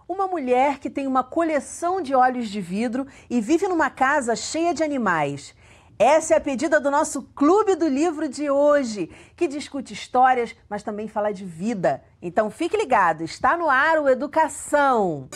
Uma mulher que tem uma coleção de olhos de vidro e vive numa casa cheia de animais. Essa é a pedida do nosso Clube do Livro de hoje, que discute histórias, mas também fala de vida. Então fique ligado, está no ar o Educação.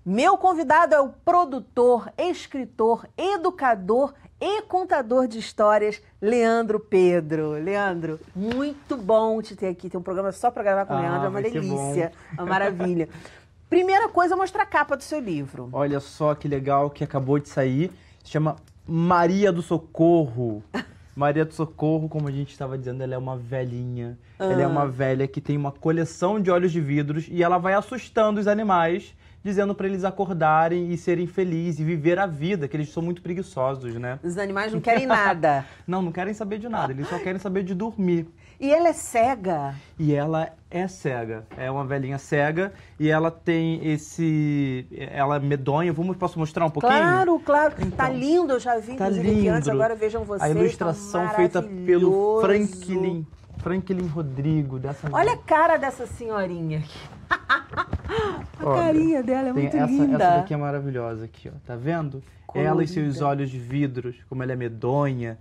Meu convidado é o produtor, escritor, educador e contador de histórias, Leandro Pedro. Leandro, muito bom te ter aqui. Tem um programa só para gravar com o Leandro, é uma delícia, uma maravilha. Primeira coisa, mostra a capa do seu livro. Olha só que legal que acabou de sair. Se chama Maria do Socorro. Maria do Socorro, como a gente estava dizendo, ela é uma velhinha. Ela é uma velha que tem uma coleção de olhos de vidros e ela vai assustando os animais, dizendo para eles acordarem e serem felizes e viver a vida, que eles são muito preguiçosos, né? Os animais não querem nada. Não querem saber de nada, eles só querem saber de dormir. E ela é cega. E ela é cega, é uma velhinha cega e ela tem ela é medonha. Posso mostrar um pouquinho? Claro, claro. Então, tá lindo, eu já vi, tá inclusive, lindo. aqui antes, agora vejam vocês. A ilustração feita pelo Franklin Rodrigo. Olha a cara dessa senhorinha aqui. Olha, carinha dela é muito linda. Essa daqui é maravilhosa aqui, ó. Tá vendo? Colorida. Ela e seus olhos de vidros, como ela é medonha.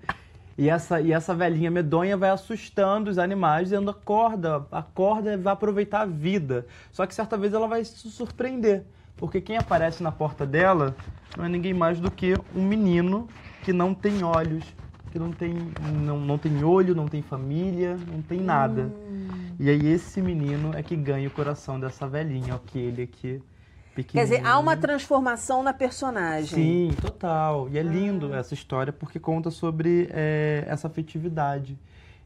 E essa velhinha medonha vai assustando os animais, dizendo acorda e vai aproveitar a vida. Só que certa vez ela vai se surpreender, porque quem aparece na porta dela não é ninguém mais do que um menino que não tem olhos, que não tem olho, não tem família, não tem nada. E aí esse menino é que ganha o coração dessa velhinha, aquele aqui, pequenininho. Quer dizer, há uma transformação na personagem. Sim, total. E é lindo essa história porque conta sobre essa afetividade.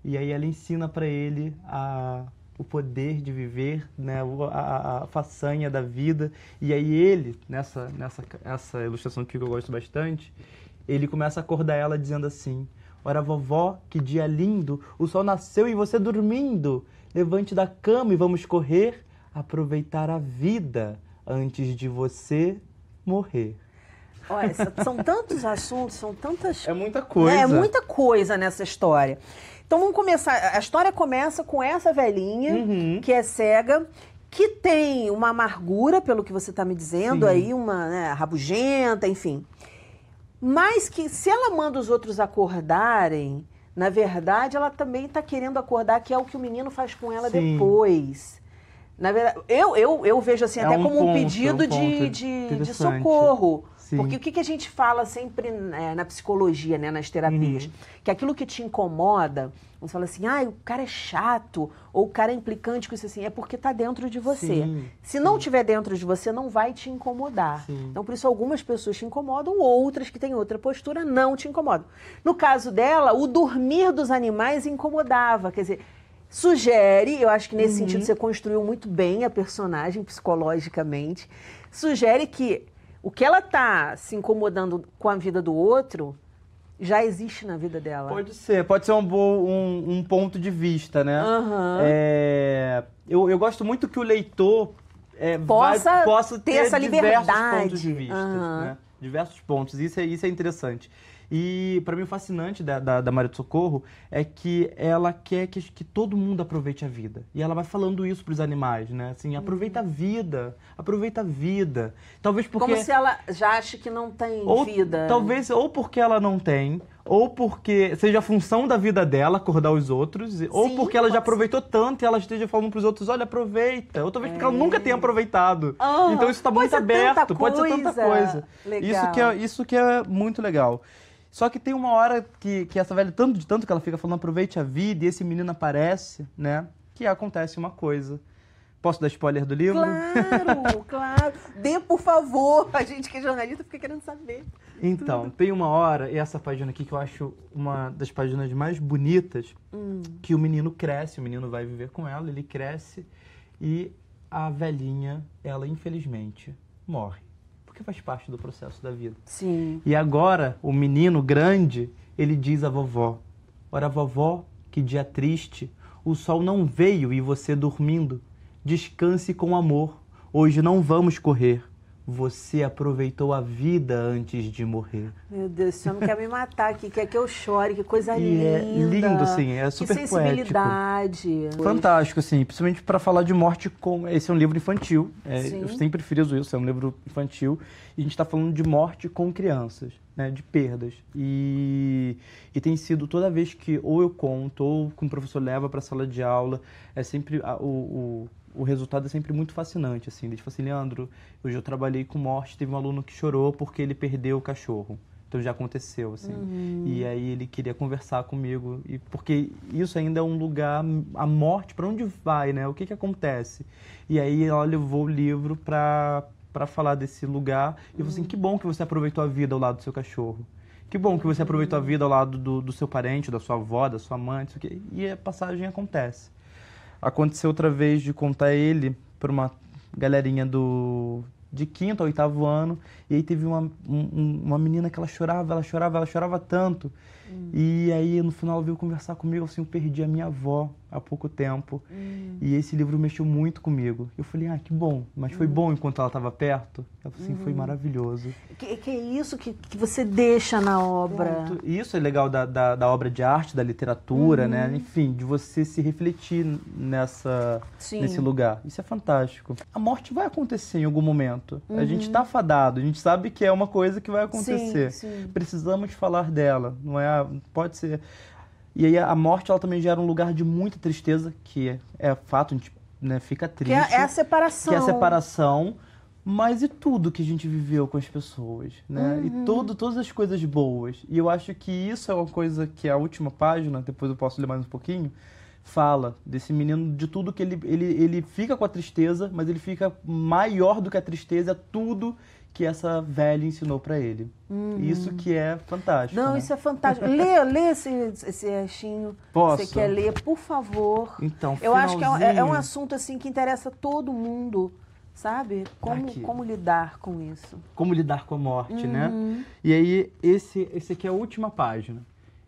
E aí ela ensina para ele o poder de viver, né, a façanha da vida. E aí ele, essa ilustração que eu gosto bastante, ele começa a acordar ela dizendo assim: ora, vovó, que dia lindo, o sol nasceu e você dormindo. Levante da cama e vamos correr, aproveitar a vida antes de você morrer. Olha, são tantos assuntos, são tantas... É muita coisa. É muita coisa nessa história. Então vamos começar. A história começa com essa velhinha, que é cega, que tem uma amargura, pelo que você está me dizendo, aí, uma rabugenta, enfim. Mas que se ela manda os outros acordarem, na verdade, ela também está querendo acordar, que é o que o menino faz com ela depois. Na verdade, eu vejo assim, até como um pedido de socorro. Sim. Porque o que a gente fala sempre na psicologia, né, nas terapias? Que aquilo que te incomoda, você fala assim, o cara é chato, ou o cara é implicante com isso assim, é porque está dentro de você. Se não estiver dentro de você, não vai te incomodar. Então, por isso, algumas pessoas te incomodam, outras que têm outra postura não te incomodam. No caso dela, o dormir dos animais incomodava, quer dizer... Sugere, eu acho que nesse sentido você construiu muito bem a personagem psicologicamente, sugere que o que ela está se incomodando com a vida do outro já existe na vida dela. Pode ser um ponto de vista, né? Eu gosto muito que o leitor possa ter essa liberdade. Diversos pontos de vista, né? Diversos pontos, isso é interessante. E para mim o fascinante da Maria do Socorro é que ela quer que todo mundo aproveite a vida. E ela vai falando isso para os animais, né? Assim, aproveita a vida, aproveita a vida. Talvez porque... Como se ela já acha que não tem vida. Talvez ou porque ela não tem, ou porque seja a função da vida dela acordar os outros, ou porque ela já aproveitou tanto e ela esteja falando para os outros, olha, aproveita. Ou talvez porque ela nunca tenha aproveitado. Então isso está muito aberto, pode ser tanta coisa. Legal. Isso que é muito legal. Só que tem uma hora que essa velha, tanto que ela fica falando aproveite a vida, e esse menino aparece, né? Que acontece uma coisa. Posso dar spoiler do livro? Claro, claro. Dê, por favor. A gente que é jornalista fica querendo saber. Então, tem uma hora, e essa página aqui que eu acho uma das páginas mais bonitas, que o menino cresce, o menino vai viver com ela, ele cresce, e a velhinha, ela infelizmente morre. Porque faz parte do processo da vida. Sim. E agora, o menino grande, ele diz à vovó, ora, vovó, que dia triste, o sol não veio e você dormindo, descanse com amor, Hoje não vamos correr. Você aproveitou a vida antes de morrer. Meu Deus, o senhor não quer me matar aqui, quer que eu chore, que coisa E linda. é lindo, assim, é super que sensibilidade. Fantástico, assim, principalmente para falar de morte. Esse é um livro infantil, eu sempre friso isso, é um livro infantil, e a gente está falando de morte com crianças, né, de perdas. E tem sido toda vez que ou eu conto, ou que um professor leva para a sala de aula, é sempre o resultado é sempre muito fascinante, assim. Ele fala assim, Leandro, hoje eu trabalhei com morte, teve um aluno que chorou porque ele perdeu o cachorro. Então já aconteceu, assim. E aí ele queria conversar comigo, porque isso ainda é um lugar, a morte, para onde vai, né? O que acontece? E aí ela levou o livro para falar desse lugar e falou assim, que bom que você aproveitou a vida ao lado do seu cachorro. Que bom que você aproveitou a vida ao lado do seu parente, da sua avó, da sua mãe, isso aqui. E a passagem acontece. Aconteceu outra vez de contar ele para uma galerinha de 5º ao 8º ano, e aí teve uma menina que ela chorava tanto. E aí no final ela veio conversar comigo, assim, eu perdi a minha avó há pouco tempo. E esse livro mexeu muito comigo. Eu falei, que bom, mas foi bom enquanto ela estava perto? Ela falou assim, foi maravilhoso. Que é isso que você deixa na obra? Pronto. Isso é legal da obra de arte, da literatura, né? Enfim, de você se refletir nesse lugar. Isso é fantástico. A morte vai acontecer em algum momento. A gente está fadado, a gente sabe que é uma coisa que vai acontecer. Sim. Precisamos falar dela, não é? Pode ser. E aí a morte, ela também gera um lugar de muita tristeza, que é fato, a gente, né, fica triste. Que é a separação. Que é a separação, mas e tudo que a gente viveu com as pessoas, né? E todas as coisas boas. E eu acho que isso é uma coisa que a última página, depois eu posso ler mais um pouquinho, fala desse menino, de tudo que ele fica com a tristeza, mas ele fica maior do que a tristeza, tudo que essa velha ensinou para ele. Isso que é fantástico. Não, né? isso é fantástico. Lê esse restinho. Posso? Você quer ler, por favor. Então, eu acho que é um assunto assim que interessa todo mundo, sabe? Como lidar com isso. Como lidar com a morte, né? E aí, esse aqui é a última página.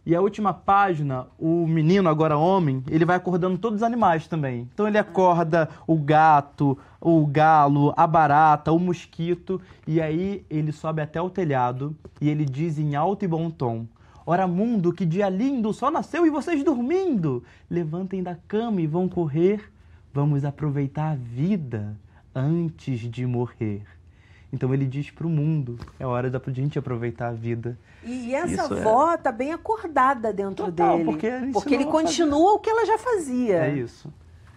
E a última página, o menino, agora homem, ele vai acordando todos os animais também. Então ele acorda o gato, o galo, a barata, o mosquito. E aí ele sobe até o telhado e ele diz em alto e bom tom: Ora mundo, que dia lindo, o sol nasceu e vocês dormindo. Levantem da cama e vão correr. Vamos aproveitar a vida antes de morrer. Então ele diz para o mundo, é hora da gente aproveitar a vida. E essa avó tá bem acordada dentro dele. Porque ele continua o que ela já fazia.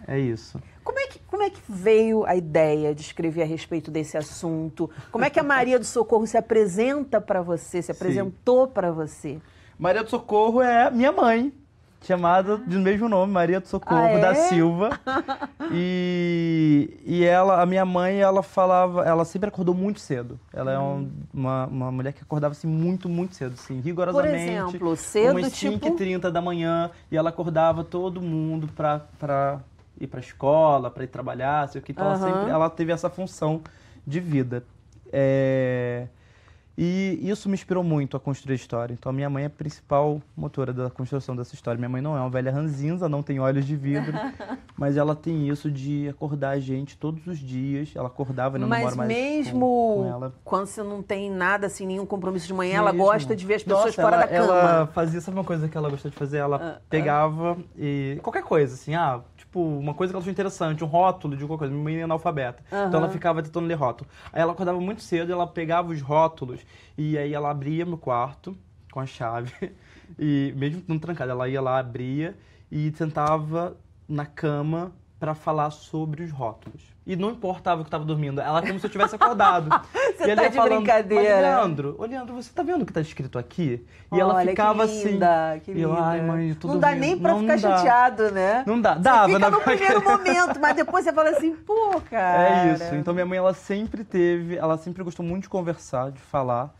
É isso. Como é que veio a ideia de escrever a respeito desse assunto? Como é que a Maria do Socorro se apresenta para você, se apresentou para você? Maria do Socorro é minha mãe, chamada do mesmo nome, Maria do Socorro da Silva. E ela, a minha mãe, ela sempre acordou muito cedo. Ela é uma mulher que acordava assim muito cedo, assim, rigorosamente. Por exemplo, cedo, umas tipo... 5h30 da manhã, e ela acordava todo mundo pra ir pra escola, pra ir trabalhar, sei o que. Então ela teve essa função de vida. E isso me inspirou muito a construir a história. Então, a minha mãe é a principal motora da construção dessa história. Minha mãe não é uma velha ranzinza, não tem olhos de vidro, mas ela tem isso de acordar a gente todos os dias. Ela acordava, não moro mais mesmo com ela. Quando você não tem nada, assim, nenhum compromisso de manhã, ela gosta de ver as pessoas fora da cama. Ela fazia, sabe uma coisa que ela gostou de fazer? Ela pegava e... qualquer coisa, assim, uma coisa que ela achou interessante, um rótulo de qualquer coisa, minha mãe é analfabeta. Então ela ficava tentando ler rótulo. Aí ela acordava muito cedo, ela pegava os rótulos e aí ela abria meu quarto com a chave e mesmo não trancada, ela ia lá, abria e sentava na cama para falar sobre os rótulos. E não importava que eu tava dormindo, ela como se eu tivesse acordado. Você tá de brincadeira. Mas Leandro, você tá vendo o que tá escrito aqui? E ela ficava que linda, assim. Que linda. E eu, ai, mãe, eu tô não dá dormindo. Nem pra ficar chateado, né? Não dá. Dava, você fica no primeiro momento, mas depois você fala assim, pô, cara. É isso. Então minha mãe, ela sempre gostou muito de conversar, de falar.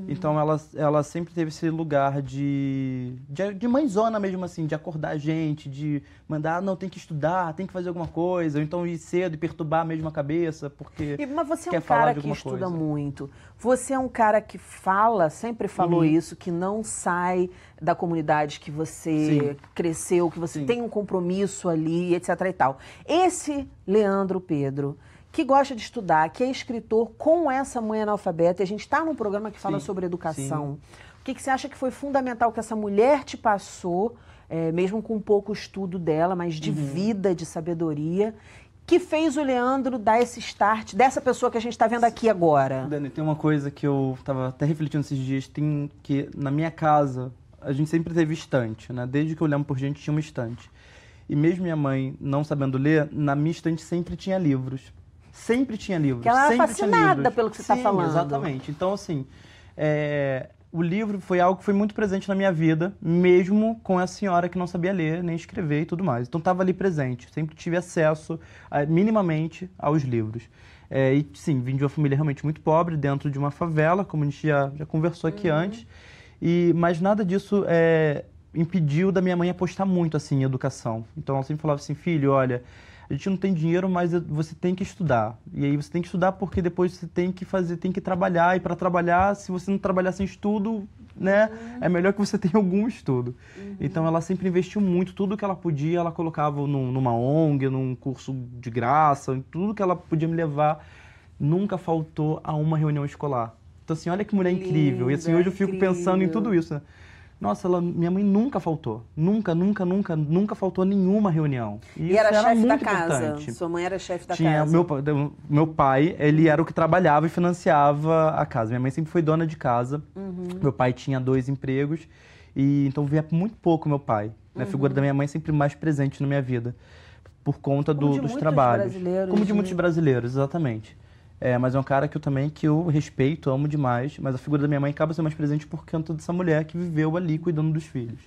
Então ela sempre teve esse lugar de mãezona mesmo, assim, de acordar a gente, de mandar, não, tem que estudar, tem que fazer alguma coisa, ou então ir cedo e perturbar mesmo a cabeça, porque mas você quer é um falar cara de que alguma estuda coisa. muito. Você é um cara que fala, sempre falou isso, que não sai da comunidade que você cresceu, que você tem um compromisso ali, etc e tal. Esse Leandro Pedro, que gosta de estudar, que é escritor, com essa mãe analfabeta, e a gente está num programa que fala sobre educação. Sim. O que você acha que foi fundamental que essa mulher te passou, mesmo com pouco estudo dela, mas de vida, de sabedoria, que fez o Leandro dar esse start dessa pessoa que a gente está vendo aqui agora? Dani, tem uma coisa que eu estava até refletindo esses dias, que na minha casa a gente sempre teve estante, né? Desde que eu lembro por gente tinha uma estante. E mesmo minha mãe não sabendo ler, na minha estante sempre tinha livros. Sempre tinha livros. Que ela era sempre fascinada pelo que você está falando. Exatamente. Então, assim, o livro foi algo que foi muito presente na minha vida, mesmo com a senhora que não sabia ler, nem escrever e tudo mais. Então, estava ali presente. Sempre tive acesso, minimamente, aos livros. E, sim, vim de uma família realmente muito pobre, dentro de uma favela, como a gente já conversou aqui antes. Mas nada disso impediu da minha mãe apostar muito, assim, em educação. Então, ela sempre falava assim, filho, olha, a gente não tem dinheiro, mas você tem que estudar. E aí você tem que estudar porque depois você tem que trabalhar. E para trabalhar, se você não trabalhar sem estudo, né, é melhor que você tenha algum estudo. Então, ela sempre investiu muito. Tudo que ela podia, ela colocava numa ONG, num curso de graça, tudo que ela podia me levar. Nunca faltou a uma reunião escolar. Então, assim, olha que mulher incrível. E assim, hoje eu fico pensando em tudo isso, né? Nossa, minha mãe nunca faltou. Nunca faltou nenhuma reunião. E era chefe da casa? Importante. Sua mãe era chefe da casa? Meu pai, ele era o que trabalhava e financiava a casa. Minha mãe sempre foi dona de casa. Meu pai tinha 2 empregos. Então via muito pouco meu pai. A figura da minha mãe sempre mais presente na minha vida. Por conta dos trabalhos. Como de muitos brasileiros, exatamente. Mas é um cara que eu respeito, amo demais, mas a figura da minha mãe acaba sendo mais presente por conta dessa mulher que viveu ali cuidando dos filhos.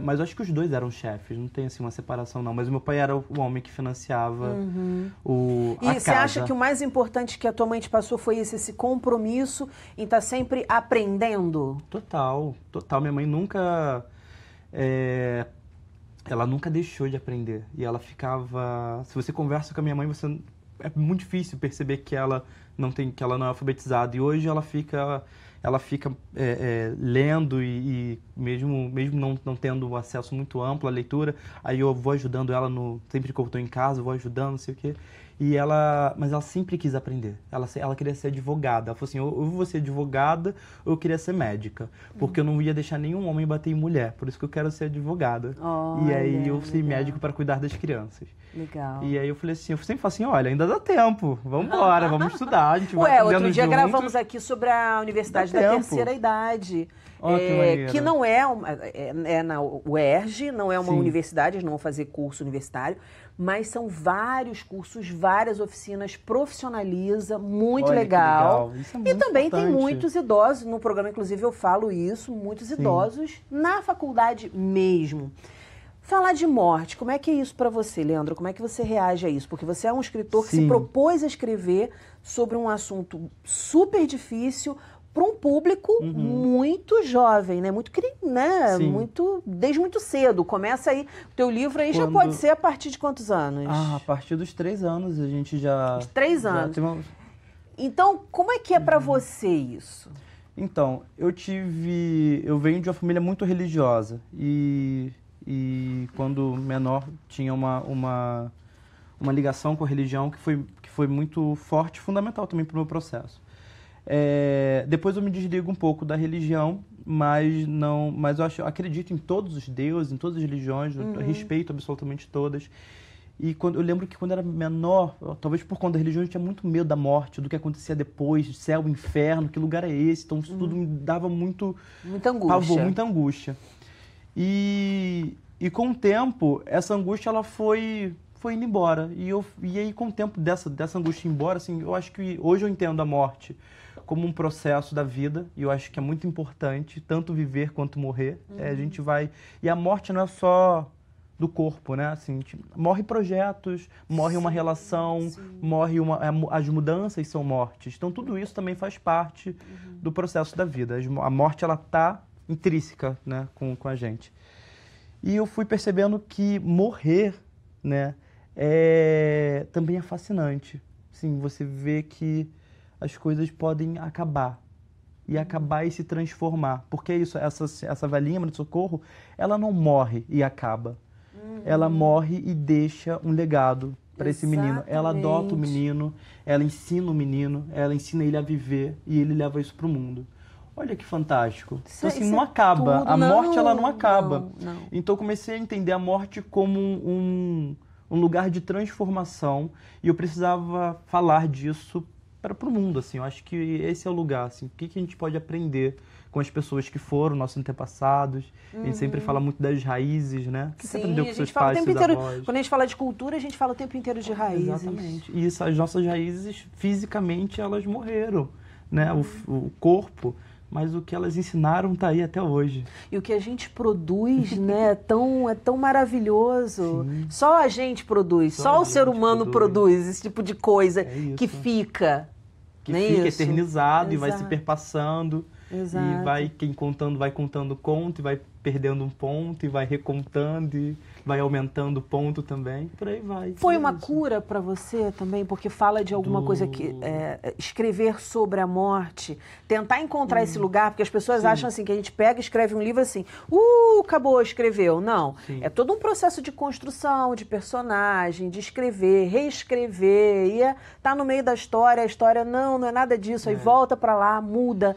Mas eu acho que os dois eram chefes, não tem assim uma separação não, mas o meu pai era o homem que financiava a casa. E você acha que o mais importante que a tua mãe te passou foi esse compromisso em estar sempre aprendendo? Total. Minha mãe nunca... ela nunca deixou de aprender. E ela ficava... Se você conversa com a minha mãe, é muito difícil perceber que ela não é alfabetizada. E hoje ela fica lendo e mesmo não tendo acesso muito amplo à leitura, aí eu vou ajudando ela sempre que eu estou em casa, eu vou ajudando, não sei o quê. Mas ela sempre quis aprender. Ela queria ser advogada. Ela falou assim, eu vou ser advogada ou eu queria ser médica. Porque eu não ia deixar nenhum homem bater em mulher. Por isso que eu quero ser advogada. E aí eu fui médico para cuidar das crianças. Legal. E aí eu sempre falo assim, olha, ainda dá tempo. Vamos embora, vamos estudar. A gente vai outro dia gravamos aqui sobre a Universidade da Terceira Idade. Que não é na UERJ, não é uma universidade, eles não vão fazer curso universitário, mas são vários cursos, várias oficinas, profissionaliza, muito legal. Isso é muito também importante. Tem muitos idosos, no programa inclusive eu falo isso, muitos idosos na faculdade mesmo. Falar de morte, como é que é isso para você, Leandro? Como é que você reage a isso? Porque você é um escritor que se propôs a escrever sobre um assunto super difícil para um público muito jovem, né? Desde muito cedo. Começa aí, o teu livro aí já pode ser a partir de quantos anos? A partir dos 3 anos a gente já... 3 anos. Então, como é que é para você isso? Então, eu venho de uma família muito religiosa e quando menor tinha uma ligação com a religião que foi muito forte, fundamental também para o meu processo. Depois eu me desligo um pouco da religião, mas eu acredito em todos os deuses, em todas as religiões, eu respeito absolutamente todas. E eu lembro que quando era menor, talvez por conta da religião, eu tinha muito medo da morte, do que acontecia depois, céu, inferno, que lugar é esse? Então isso tudo me dava muita angústia. Muita angústia. E com o tempo, essa angústia ela foi indo embora. E aí, com o tempo dessa angústia ir embora, assim, eu acho que hoje eu entendo a morte como um processo da vida. E eu acho que é muito importante, tanto viver quanto morrer. A gente vai... E a morte não é só do corpo, né? Assim, morre projetos, morre uma relação, morre as mudanças são mortes. Então, tudo isso também faz parte do processo da vida. A morte, ela tá intrínseca, né, com a gente. E eu fui percebendo que morrer, né, também é fascinante. Assim, você vê que as coisas podem acabar. E acabar e se transformar. Porque é isso, essa velhinha do socorro, ela não morre e acaba. Ela morre e deixa um legado. para esse menino. Ela adota o menino, ela ensina o menino, ela ensina ele a viver e ele leva isso pro mundo. Olha que fantástico. Então, assim, não acaba. Tudo. A morte, ela não acaba. Não. Então, eu comecei a entender a morte como um lugar de transformação e eu precisava falar disso para o mundo, assim. Eu acho que esse é o lugar, assim. O que a gente pode aprender com as pessoas que foram, nossos antepassados. A gente sempre fala muito das raízes, né? O que você aprendeu com seus pais, seus avós? Quando a gente fala de cultura, a gente fala o tempo inteiro de raízes. Exatamente. E isso, as nossas raízes, fisicamente, elas morreram, né? O corpo, mas o que elas ensinaram tá aí até hoje. E o que a gente produz, né, é tão maravilhoso. Sim. Só a gente produz, só o ser humano produz esse tipo de coisa que fica. Que fica eternizado. Exato. E vai se perpassando. Exato. E quem contando vai contando conto, e vai perdendo um ponto, e vai recontando, e vai aumentando o ponto também, por aí vai. Foi uma cura para você também? Porque fala de alguma coisa que... escrever sobre a morte, tentar encontrar esse lugar, porque as pessoas acham assim, que a gente pega e escreve um livro assim, acabou, escreveu. Não, é todo um processo de construção, de personagem, de escrever, reescrever, e tá no meio da história, a história não é nada disso, aí volta para lá, muda.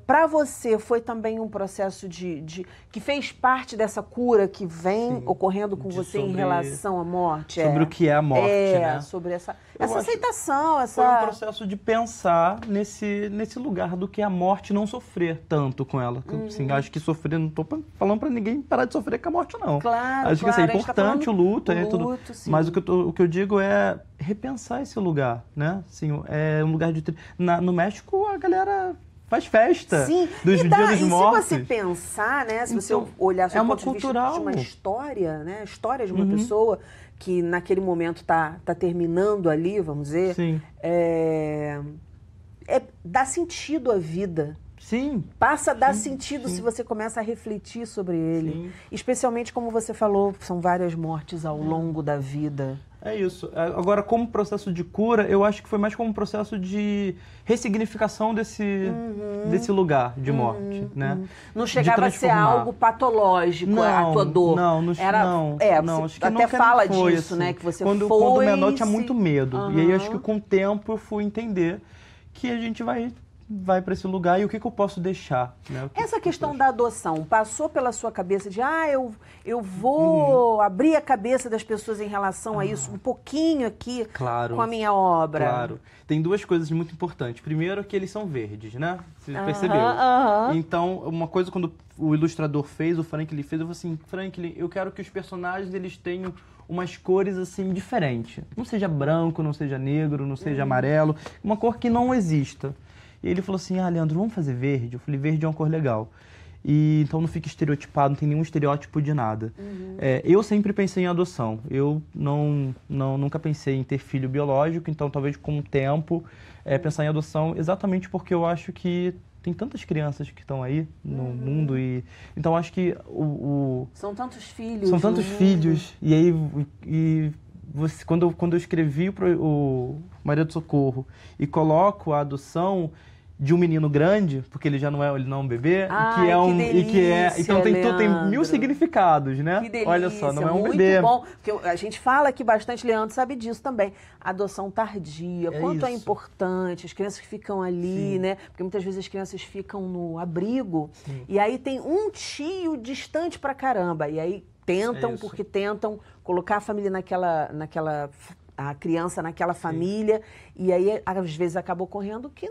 Para você foi também um processo que fez parte dessa cura que vem ocorrendo com você em relação à morte? Sobre o que é a morte, né? Sobre essa aceitação. Foi um processo de pensar nesse lugar do que é a morte, não sofrer tanto com ela. Assim, acho que sofrer, não estou falando para ninguém parar de sofrer com a morte, não. Claro, acho que assim, é importante o luto, mas o que eu digo é repensar esse lugar, né? Assim, é um lugar de... No México, a galera... faz festa dos dias dos mortos. Se você pensar, né? Se você olhar sobre o ponto de vista de uma história, né? A história de uma pessoa que naquele momento tá terminando ali, vamos dizer. Sim. Dá sentido à vida. Sim. Passa a dar sentido se você começa a refletir sobre ele. Sim. Especialmente como você falou, são várias mortes ao longo da vida. É isso. Agora, como processo de cura, eu acho que foi mais como um processo de ressignificação desse lugar de morte, né? Não chegava a ser algo patológico, a tua dor. Não, acho que até fala foi, disso, assim. né? Que você quando menor tinha muito medo. E aí, acho que com o tempo eu fui entender que a gente vai para esse lugar e o que eu posso deixar. Né? Essa questão da adoção passou pela sua cabeça de eu vou abrir a cabeça das pessoas em relação a isso um pouquinho aqui com a minha obra? Claro. Tem duas coisas muito importantes. Primeiro que eles são verdes, né? Você percebeu? Então, uma coisa quando o ilustrador fez, o Franklin fez, eu falei assim, Franklin, eu quero que os personagens eles tenham umas cores assim diferentes. Não seja branco, não seja negro, não seja amarelo, uma cor que não exista. E ele falou assim, Leandro, vamos fazer verde? Eu falei, verde é uma cor legal. E então não fica estereotipado, não tem nenhum estereótipo de nada. Eu sempre pensei em adoção. Eu nunca pensei em ter filho biológico, então talvez com o tempo pensar em adoção, exatamente porque eu acho que tem tantas crianças que estão aí no mundo e então acho que são tantos filhos. São tantos filhos. E aí quando eu escrevi o Maria do Socorro e coloco a adoção de um menino grande, porque ele não é um bebê, então tem mil significados, né? Que delícia, olha só, não é um bebê. Muito bom, porque a gente fala aqui bastante, Leandro sabe disso também. Adoção tardia, quanto é importante, as crianças que ficam ali, né? Porque muitas vezes as crianças ficam no abrigo e aí tem um tio distante pra caramba, e aí tentam colocar a família a criança naquela família, e aí às vezes acaba ocorrendo que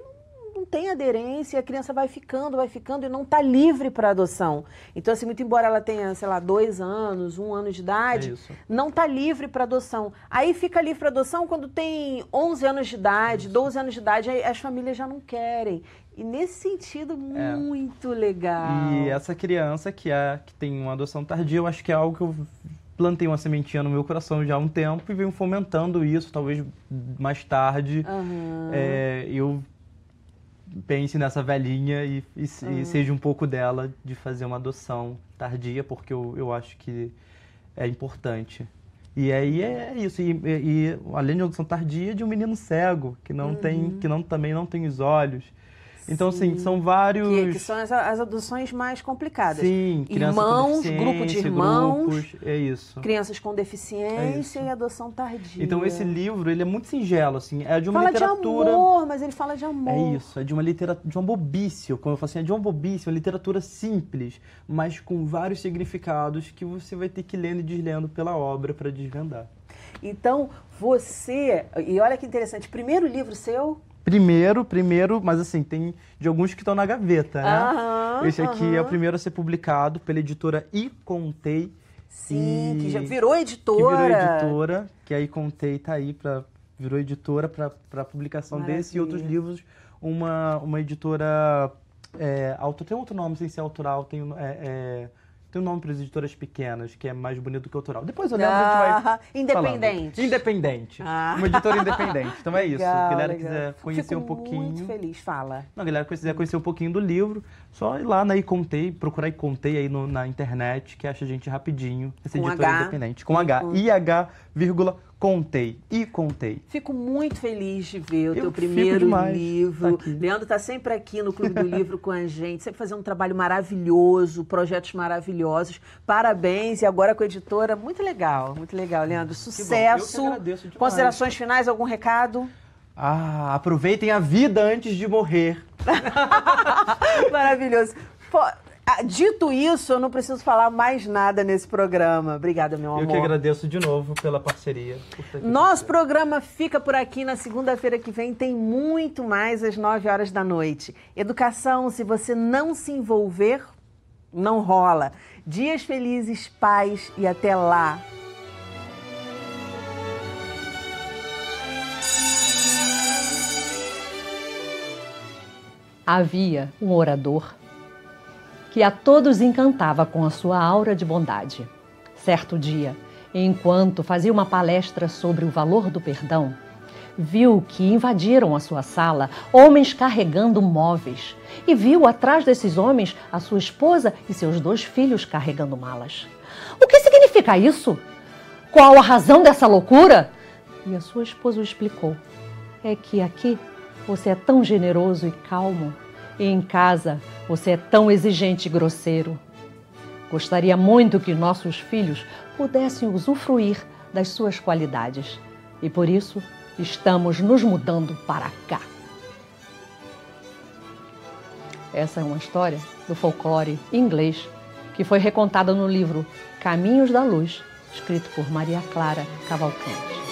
não tem aderência, a criança vai ficando e não está livre para adoção. Então, assim, muito embora ela tenha, sei lá, 2 anos, 1 ano de idade, não está livre para adoção. Aí fica livre para adoção quando tem 11 anos de idade, 12 anos de idade, aí as famílias já não querem. E nesse sentido, muito legal. E essa criança que tem uma adoção tardia, eu acho que é algo que eu plantei uma sementinha no meu coração já há um tempo e venho fomentando isso, talvez mais tarde eu pense nessa velhinha e seja um pouco dela de fazer uma adoção tardia, porque eu acho que é importante. E aí é isso. E além de adoção tardia, de um menino cego, que também não tem os olhos. Então, assim, são vários... Que são as adoções mais complicadas. Sim, irmãos, grupo de irmãos, grupos, é isso. Crianças com deficiência e adoção tardia. Então, esse livro, ele é muito singelo, assim, é de uma fala literatura... de amor, mas ele fala de amor. É isso, é de uma literatura, de uma bobícia, como eu falo assim, é de uma bobícia, uma literatura simples, mas com vários significados que você vai ter que ir lendo e deslendo pela obra para desvendar. Então, você... E olha que interessante, primeiro livro seu... Primeiro, mas assim, tem de alguns que estão na gaveta, né? Esse aqui é o primeiro a ser publicado pela editora I Contei. Sim, que já virou editora. Que virou editora, que a I Contei tá aí virou editora para publicação desse e outros livros. Uma editora, tem outro nome sem ser autoral, tem um nome para as editoras pequenas, que é mais bonito que autoral. Depois eu lembro, a gente vai Independente. falando. Independente. Uma editora independente. Então é isso. Se a galera quiser conhecer um pouquinho... muito feliz, fala. Não, a galera quiser conhecer um pouquinho do livro, só ir lá na iContei, procurar iContei aí na internet, que acha a gente rapidinho. Essa editora independente. Com H. IH, Contei. iContei. Fico muito feliz de ver o teu primeiro livro. Leandro está sempre aqui no Clube do Livro com a gente, sempre fazendo um trabalho maravilhoso, projetos maravilhosos. Parabéns. E agora com a editora, muito legal, Leandro. Sucesso. Eu que agradeço demais. Considerações finais, algum recado? Aproveitem a vida antes de morrer. Maravilhoso. Dito isso, eu não preciso falar mais nada nesse programa. Obrigada, meu amor. Eu que agradeço de novo pela parceria. Nosso programa fica por aqui. Na segunda-feira que vem tem muito mais às 9 horas da noite. Educação, se você não se envolver, não rola. Dias felizes, paz e até lá. Havia um orador que a todos encantava com a sua aura de bondade. Certo dia, enquanto fazia uma palestra sobre o valor do perdão, viu que invadiram a sua sala homens carregando móveis e viu atrás desses homens a sua esposa e seus 2 filhos carregando malas. O que significa isso? Qual a razão dessa loucura? E a sua esposa o explicou. É que aqui você é tão generoso e calmo. E em casa, você é tão exigente e grosseiro. Gostaria muito que nossos filhos pudessem usufruir das suas qualidades. E por isso, estamos nos mudando para cá. Essa é uma história do folclore inglês que foi recontada no livro Caminhos da Luz, escrito por Maria Clara Cavalcante.